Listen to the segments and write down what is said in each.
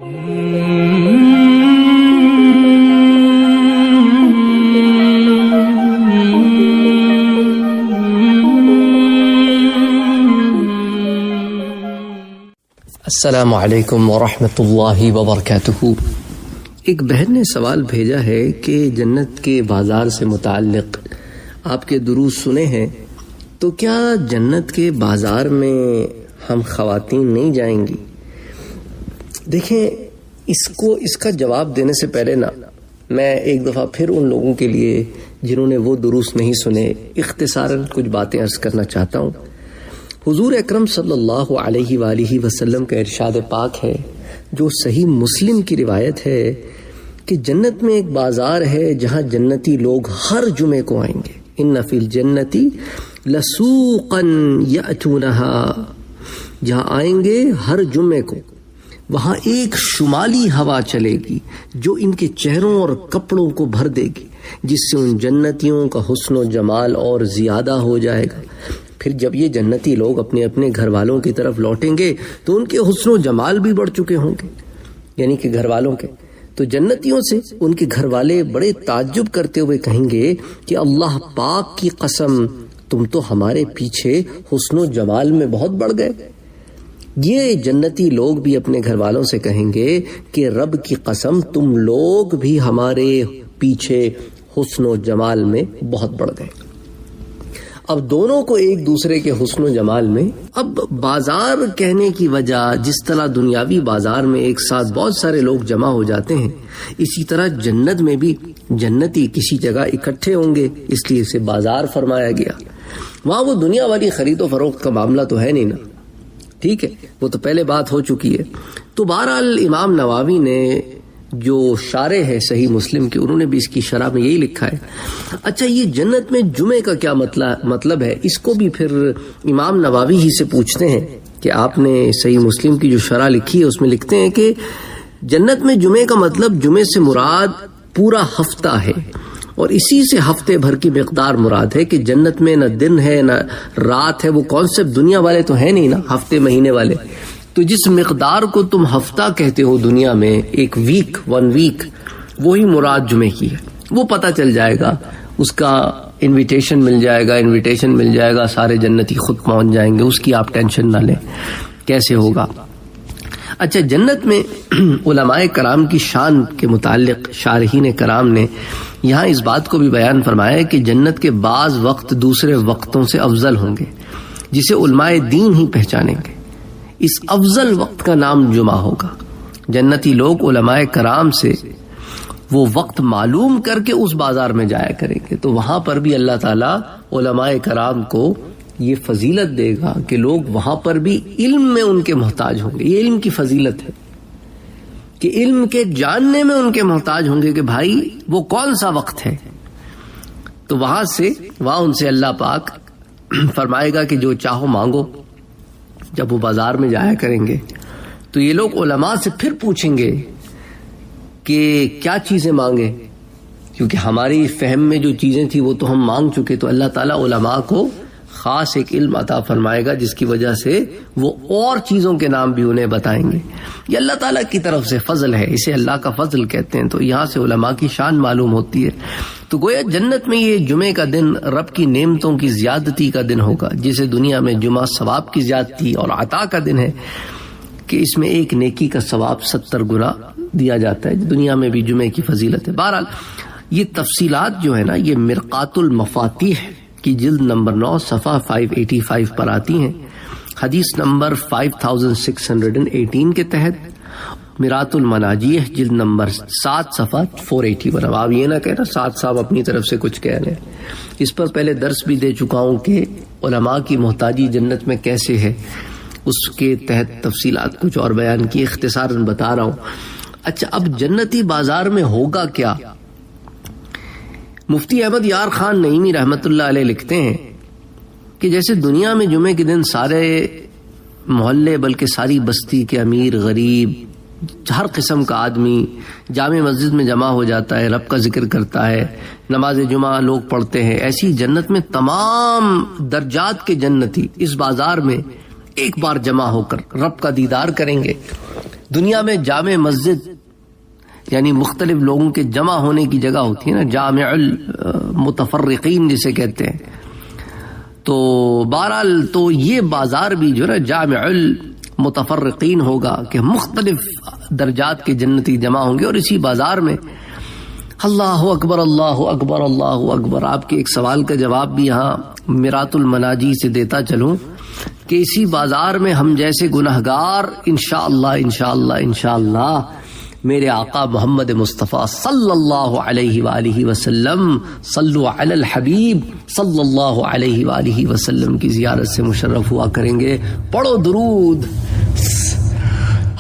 السلام علیکم ورحمۃ اللہ وبرکاتہ۔ ایک بہن نے سوال بھیجا ہے کہ جنت کے بازار سے متعلق آپ کے دروس سنے ہیں، تو کیا جنت کے بازار میں ہم خواتین نہیں جائیں گی؟ دیکھیں، اس کا جواب دینے سے پہلے میں ایک دفعہ پھر ان لوگوں کے لیے جنہوں نے وہ دروس نہیں سنے اختصاراً کچھ باتیں عرض کرنا چاہتا ہوں۔ حضور اکرم صلی اللہ علیہ وآلہ وسلم کا ارشاد پاک ہے، جو صحیح مسلم کی روایت ہے، کہ جنت میں ایک بازار ہے جہاں جنتی لوگ ہر جمعے کو آئیں گے۔ ان فی الجنت لسوقا یأتونہا، جہاں آئیں گے ہر جمعے کو، وہاں ایک شمالی ہوا چلے گی جو ان کے چہروں اور کپڑوں کو بھر دے گی، جس سے ان جنتیوں کا حسن و جمال اور زیادہ ہو جائے گا۔ پھر جب یہ جنتی لوگ اپنے اپنے گھر والوں کی طرف لوٹیں گے تو ان کے حسن و جمال بھی بڑھ چکے ہوں گے، یعنی کہ گھر والوں کے۔ تو جنتیوں سے ان کے گھر والے بڑے تعجب کرتے ہوئے کہیں گے کہ اللہ پاک کی قسم، تم تو ہمارے پیچھے حسن و جمال میں بہت بڑھ گئے۔ یہ جنتی لوگ بھی اپنے گھر والوں سے کہیں گے کہ رب کی قسم، تم لوگ بھی ہمارے پیچھے حسن و جمال میں بہت بڑھ گئے۔ اب دونوں کو ایک دوسرے کے حسن و جمال میں، اب بازار کہنے کی وجہ، جس طرح دنیاوی بازار میں ایک ساتھ بہت سارے لوگ جمع ہو جاتے ہیں، اسی طرح جنت میں بھی جنتی کسی جگہ اکٹھے ہوں گے، اس لیے اسے بازار فرمایا گیا۔ وہاں وہ دنیا والی خرید و فروخت کا معاملہ تو ہے نہیں نا، ٹھیک ہے، وہ تو پہلے بات ہو چکی ہے۔ تو بہرحال امام نووی نے جو شارح ہے صحیح مسلم کے، انہوں نے بھی اس کی شرح میں یہی لکھا ہے۔ اچھا، یہ جنت میں جمعے کا کیا مطلب ہے؟ اس کو بھی پھر امام نووی ہی سے پوچھتے ہیں کہ آپ نے صحیح مسلم کی جو شرح لکھی ہے اس میں لکھتے ہیں کہ جنت میں جمعے کا مطلب، جمعے سے مراد پورا ہفتہ ہے، اور اسی سے ہفتے بھر کی مقدار مراد ہے، کہ جنت میں نہ دن ہے نہ رات ہے۔ وہ کانسیپٹ دنیا والے تو ہے نہیں نا، ہفتے مہینے والے۔ تو جس مقدار کو تم ہفتہ کہتے ہو دنیا میں، ایک ویک، 1 ویک، وہی مراد جمعے کی ہے۔ وہ پتہ چل جائے گا، اس کا انویٹیشن مل جائے گا، سارے جنتی خود پہنچ جائیں گے، اس کی آپ ٹینشن نہ لیں کیسے ہوگا۔ اچھا، جنت میں علماء کرام کی شان کے متعلق شارحین کرام نے یہاں اس بات کو بھی بیان فرمایا ہے کہ جنت کے بعض وقت دوسرے وقتوں سے افضل ہوں گے، جسے علماء دین ہی پہچانیں گے۔ اس افضل وقت کا نام جمعہ ہوگا۔ جنتی لوگ علماء کرام سے وہ وقت معلوم کر کے اس بازار میں جایا کریں گے، تو وہاں پر بھی اللہ تعالیٰ علماء کرام کو یہ فضیلت دے گا کہ لوگ وہاں پر بھی علم میں ان کے محتاج ہوں گے۔ یہ علم کی فضیلت ہے کہ علم کے جاننے میں ان کے محتاج ہوں گے کہ بھائی وہ کون سا وقت ہے۔ تو وہاں ان سے اللہ پاک فرمائے گا کہ جو چاہو مانگو۔ جب وہ بازار میں جایا کریں گے تو یہ لوگ علماء سے پھر پوچھیں گے کہ کیا چیزیں مانگے، کیونکہ ہماری فہم میں جو چیزیں تھی وہ تو ہم مانگ چکے۔ تو اللہ تعالیٰ علماء کو خاص ایک علم عطا فرمائے گا، جس کی وجہ سے وہ اور چیزوں کے نام بھی انہیں بتائیں گے۔ یہ اللہ تعالیٰ کی طرف سے فضل ہے، اسے اللہ کا فضل کہتے ہیں۔ تو یہاں سے علماء کی شان معلوم ہوتی ہے۔ تو گویا جنت میں یہ جمعے کا دن رب کی نعمتوں کی زیادتی کا دن ہوگا، جسے دنیا میں جمعہ ثواب کی زیادتی اور عطا کا دن ہے، کہ اس میں ایک نیکی کا ثواب 70 گنا دیا جاتا ہے۔ دنیا میں بھی جمعے کی فضیلت ہے۔ بہرحال یہ تفصیلات جو ہے نا، یہ مرقات المفاتیح کی جلد نمبر 9 صفحہ 585 پر آتی ہیں، حدیث نمبر 5618 کے تحت۔ میرات المناجیح جلد نمبر 7 صفحہ 481۔ اب آپ یہ نہ کہنا 7 صاحب اپنی طرف سے کچھ کہہ رہے ہیں، اس پر پہلے درس بھی دے چکا ہوں کہ علماء کی محتاجی جنت میں کیسے ہے، اس کے تحت تفصیلات کچھ اور بیان کی، اختصاراً بتا رہا ہوں۔ اچھا، اب جنتی بازار میں ہوگا کیا؟ مفتی احمد یار خان نعیمی رحمت اللہ علیہ لکھتے ہیں کہ جیسے دنیا میں جمعے کے دن سارے محلے بلکہ ساری بستی کے امیر غریب ہر قسم کا آدمی جامع مسجد میں جمع ہو جاتا ہے، رب کا ذکر کرتا ہے، نماز جمعہ لوگ پڑھتے ہیں، ایسی جنت میں تمام درجات کے جنتی اس بازار میں ایک بار جمع ہو کر رب کا دیدار کریں گے۔ دنیا میں جامع مسجد یعنی مختلف لوگوں کے جمع ہونے کی جگہ ہوتی ہے نا، جامع المتفرقین جسے کہتے ہیں. تو بہرحال تو یہ بازار بھی جو ہے جامع المتفرقین ہوگا کہ مختلف درجات کے جنتی جمع ہوں گے. اور اسی بازار میں اللہ اکبر اللہ اکبر اللہ اکبر. آپ کے ایک سوال کا جواب بھی یہاں میرات المناجی سے دیتا چلوں کہ اسی بازار میں ہم جیسے گنہگار انشاءاللہ میرے آقا محمد مصطفیٰ صلی اللہ علیہ وآلہ وسلم، صلو علی الحبیب صلی اللہ علیہ وآلہ وسلم کی زیارت سے مشرف ہوا کریں گے. پڑھو درود.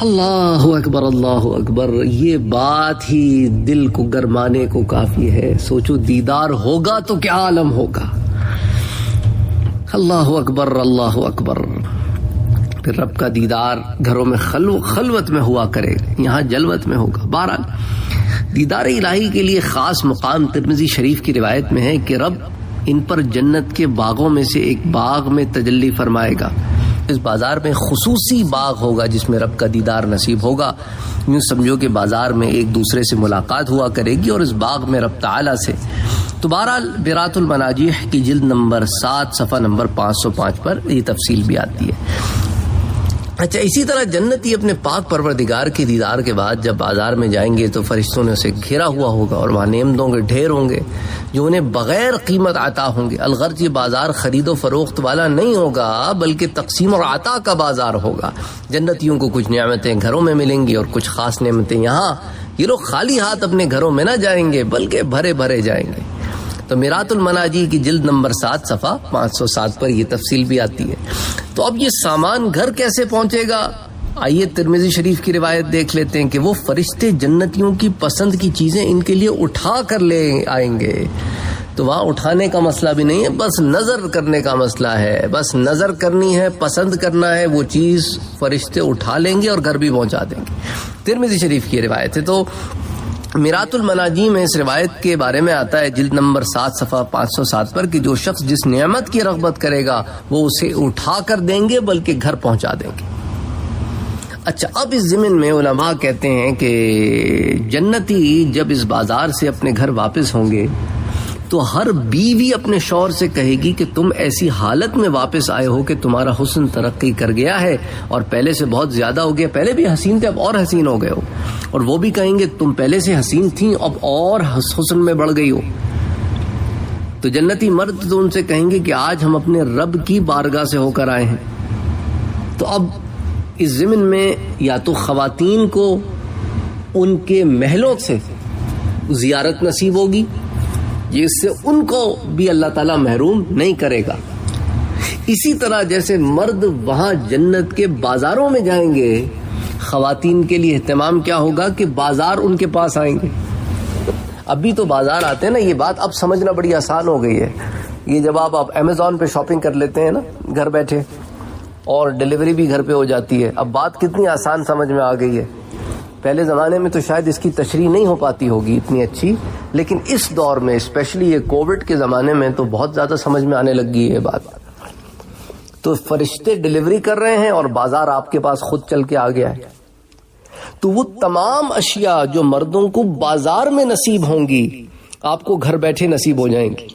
اللہ اکبر اللہ اکبر. یہ بات ہی دل کو گرمانے کو کافی ہے. سوچو دیدار ہوگا تو کیا عالم ہوگا. اللہ اکبر اللہ اکبر. پھر رب کا دیدار گھروں میں خلوت میں ہوا کرے، یہاں جلوت میں ہوگا. بہرحال دیدار الہی کے لیے خاص مقام ترمذی شریف کی روایت میں ہے کہ رب ان پر جنت کے باغوں میں سے ایک باغ میں تجلی فرمائے گا. اس بازار میں خصوصی باغ ہوگا جس میں رب کا دیدار نصیب ہوگا. یوں سمجھو کہ بازار میں ایک دوسرے سے ملاقات ہوا کرے گی اور اس باغ میں رب تعالی سے. تو بہرحال میرات المناجیح کی جلد نمبر 7 صفحہ نمبر 505 پر یہ تفصیل بھی آتی ہے. اچھا، اسی طرح جنتی اپنے پاک پروردگار کے دیدار کے بعد جب بازار میں جائیں گے تو فرشتوں نے اسے گھیرا ہوا ہوگا اور وہاں نعمتوں کے ڈھیر ہوں گے جو انہیں بغیر قیمت عطا ہوں گے. الغرض یہ بازار خرید و فروخت والا نہیں ہوگا بلکہ تقسیم اور عطا کا بازار ہوگا. جنتیوں کو کچھ نعمتیں گھروں میں ملیں گی اور کچھ خاص نعمتیں یہاں. یہ لوگ خالی ہاتھ اپنے گھروں میں نہ جائیں گے بلکہ بھرے بھرے جائیں گے. تو میرات المناجی کی جلد نمبر 7 صفحہ 507 پر یہ تفصیل بھی آتی ہے. تو اب یہ سامان گھر کیسے پہنچے گا؟ آئیے ترمذی شریف کی روایت دیکھ لیتے ہیں کہ وہ فرشتے جنتیوں کی پسند کی چیزیں ان کے لیے اٹھا کر لے آئیں گے. تو وہاں اٹھانے کا مسئلہ بھی نہیں ہے، بس نظر کرنے کا مسئلہ ہے. بس نظر کرنی ہے، پسند کرنا ہے، وہ چیز فرشتے اٹھا لیں گے اور گھر بھی پہنچا دیں گے. ترمذی شریف کی روایت ہے. تو میرات المناجی میں اس روایت کے بارے میں آتا ہے جلد نمبر 7 صفحہ 507 پر کہ جو شخص جس نعمت کی رغبت کرے گا وہ اسے اٹھا کر دیں گے بلکہ گھر پہنچا دیں گے. اچھا، اب اس ضمن میں علماء کہتے ہیں کہ جنتی جب اس بازار سے اپنے گھر واپس ہوں گے تو ہر بیوی اپنے شوہر سے کہے گی کہ تم ایسی حالت میں واپس آئے ہو کہ تمہارا حسن ترقی کر گیا ہے اور پہلے سے بہت زیادہ ہو گیا. پہلے بھی حسین تھے، اب اور حسین ہو گئے ہو. اور وہ بھی کہیں گے تم پہلے سے حسین تھیں، اب اور حسن میں بڑھ گئی ہو. تو جنتی مرد تو ان سے کہیں گے کہ آج ہم اپنے رب کی بارگاہ سے ہو کر آئے ہیں. تو اب اس ضمن میں یا تو خواتین کو ان کے محلوں سے زیارت نصیب ہوگی جس سے ان کو بھی اللہ تعالیٰ محروم نہیں کرے گا. اسی طرح جیسے مرد وہاں جنت کے بازاروں میں جائیں گے، خواتین کے لیے اہتمام کیا ہوگا کہ بازار ان کے پاس آئیں گے. ابھی تو بازار آتے ہیں نا، یہ بات اب سمجھنا بڑی آسان ہو گئی ہے. یہ جب آپ امیزون پہ شاپنگ کر لیتے ہیں نا گھر بیٹھے اور ڈیلیوری بھی گھر پہ ہو جاتی ہے، اب بات کتنی آسان سمجھ میں آ گئی ہے. پہلے زمانے میں تو شاید اس کی تشریح نہیں ہو پاتی ہوگی اتنی اچھی، لیکن اس دور میں اسپیشلی یہ کووڈ کے زمانے میں تو بہت زیادہ سمجھ میں آنے لگ گئی ہے بات. تو فرشتے ڈیلیوری کر رہے ہیں اور بازار آپ کے پاس خود چل کے آ گیا ہے. تو وہ تمام اشیاء جو مردوں کو بازار میں نصیب ہوں گی آپ کو گھر بیٹھے نصیب ہو جائیں گی.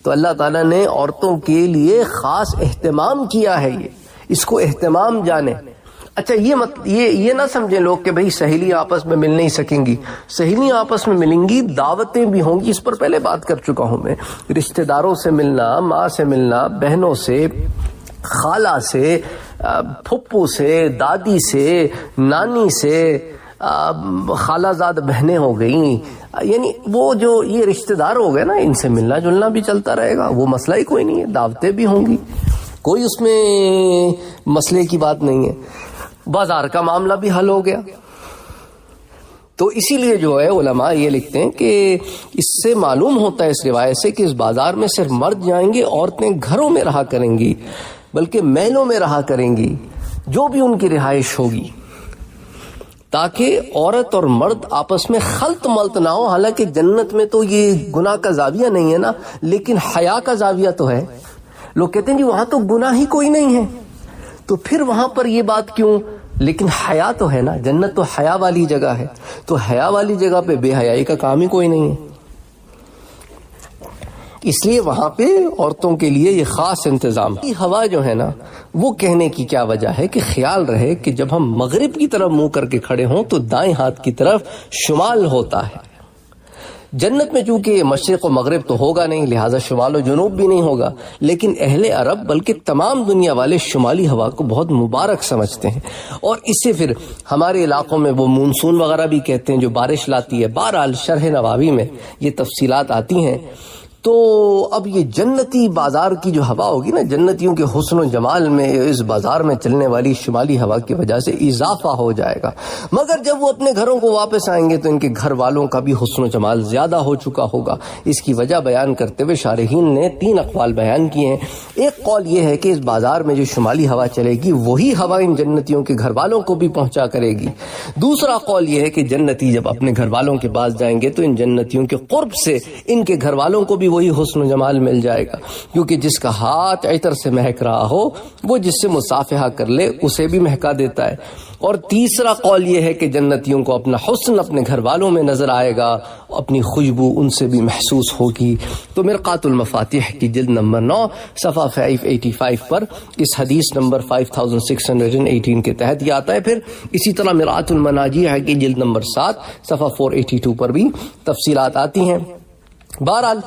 تو اللہ تعالیٰ نے عورتوں کے لیے خاص اہتمام کیا ہے، یہ اس کو اہتمام جانے. اچھا، یہ نہ سمجھیں لوگ کہ بھئی سہیلیاں آپس میں مل نہیں سکیں گی. سہیلیاں آپس میں ملیں گی، دعوتیں بھی ہوں گی. اس پر پہلے بات کر چکا ہوں میں. رشتہ داروں سے ملنا، ماں سے ملنا، بہنوں سے، خالہ سے، پھپھو سے، دادی سے، نانی سے، خالہ زاد بہنیں ہو گئیں. یعنی وہ جو یہ رشتہ دار ہو گئے نا، ان سے ملنا جلنا بھی چلتا رہے گا، وہ مسئلہ ہی کوئی نہیں ہے. دعوتیں بھی ہوں گی، کوئی اس میں مسئلے کی بات نہیں ہے. بازار کا معاملہ بھی حل ہو گیا. تو اسی لیے جو ہے علماء یہ لکھتے ہیں کہ اس سے معلوم ہوتا ہے اس روایت سے کہ اس بازار میں صرف مرد جائیں گے، عورتیں گھروں میں رہا کریں گی بلکہ محلوں میں رہا کریں گی جو بھی ان کی رہائش ہوگی، تاکہ عورت اور مرد آپس میں خلط ملط نہ ہو. حالانکہ جنت میں تو یہ گناہ کا زاویہ نہیں ہے نا، لیکن حیا کا زاویہ تو ہے. لوگ کہتے ہیں جی وہاں تو گناہ ہی کوئی نہیں ہے، تو پھر وہاں پر یہ بات کیوں؟ لیکن حیا تو ہے نا، جنت تو حیا والی جگہ ہے، تو حیا والی جگہ پہ بے حیائی کا کام ہی کوئی نہیں ہے. اس لیے وہاں پہ عورتوں کے لیے یہ خاص انتظام ہے. ہوا جو ہے نا، وہ کہنے کی کیا وجہ ہے کہ خیال رہے کہ جب ہم مغرب کی طرف منہ کر کے کھڑے ہوں تو دائیں ہاتھ کی طرف شمال ہوتا ہے. جنت میں چونکہ مشرق و مغرب تو ہوگا نہیں، لہٰذا شمال و جنوب بھی نہیں ہوگا، لیکن اہل عرب بلکہ تمام دنیا والے شمالی ہوا کو بہت مبارک سمجھتے ہیں، اور اس سے پھر ہمارے علاقوں میں وہ مونسون وغیرہ بھی کہتے ہیں جو بارش لاتی ہے. بہرحال شرح نووی میں یہ تفصیلات آتی ہیں. تو اب یہ جنتی بازار کی جو ہوا ہوگی نا، جنتیوں کے حسن و جمال میں اس بازار میں چلنے والی شمالی ہوا کی وجہ سے اضافہ ہو جائے گا. مگر جب وہ اپنے گھروں کو واپس آئیں گے تو ان کے گھر والوں کا بھی حسن و جمال زیادہ ہو چکا ہوگا. اس کی وجہ بیان کرتے ہوئے شارحین نے 3 اقوال بیان کیے ہیں. ایک قول یہ ہے کہ اس بازار میں جو شمالی ہوا چلے گی وہی ہوا ان جنتیوں کے گھر والوں کو بھی پہنچا کرے گی. دوسرا قول یہ ہے کہ جنتی جب اپنے گھر والوں کے پاس جائیں گے تو ان جنتیوں کے قرب سے ان کے گھر والوں کو بھی وہی حسن و جمال مل جائے گا، کیونکہ جس کا ہاتھ عطر سے مہک رہا ہو وہ جس سے مصافحہ کر لے اسے بھی مہکا دیتا ہے. اور تیسرا قول یہ ہے کہ جنتیوں کو اپنا حسن اپنے گھر والوں میں نظر آئے گا، اپنی خوشبو ان سے بھی محسوس ہوگی. تو مرقات المفاتیح کی جلد نمبر 9 صفحہ 585 پر اس حدیث نمبر 5618 کے تحت یہ آتا ہے. پھر اسی طرح مرآت المناجیح کی جلد نمبر 7 صفحہ 482 پر بھی تفصیلات آتی ہیں. بہرحال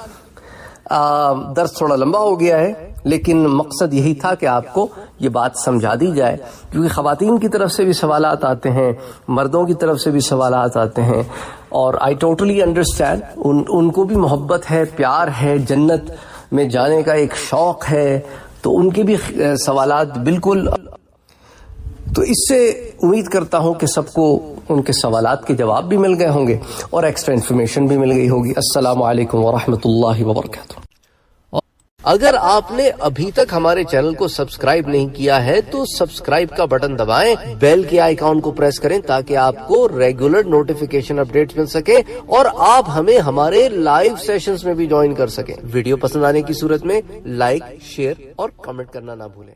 درس تھوڑا لمبا ہو گیا ہے، لیکن مقصد یہی تھا کہ آپ کو یہ بات سمجھا دی جائے، کیونکہ خواتین کی طرف سے بھی سوالات آتے ہیں، مردوں کی طرف سے بھی سوالات آتے ہیں، اور آئی ٹوٹلی انڈرسٹینڈ. ان کو بھی محبت ہے، پیار ہے، جنت میں جانے کا ایک شوق ہے، تو ان کے بھی سوالات بالکل. تو اس سے امید کرتا ہوں کہ سب کو ان کے سوالات کے جواب بھی مل گئے ہوں گے اور ایکسٹرا انفارمیشن بھی مل گئی ہوگی. السلام علیکم ورحمۃ اللہ وبرکاتہ. اگر آپ نے ابھی تک ہمارے چینل کو سبسکرائب نہیں کیا ہے تو سبسکرائب کا بٹن دبائیں، بیل کے آئیکن کو پریس کریں تاکہ آپ کو ریگولر نوٹیفیکیشن اپڈیٹس مل سکے اور آپ ہمیں ہمارے لائیو سیشنز میں بھی جوائن کر سکیں. ویڈیو پسند آنے کی صورت میں لائک، شیئر اور کمنٹ کرنا نہ بھولیں.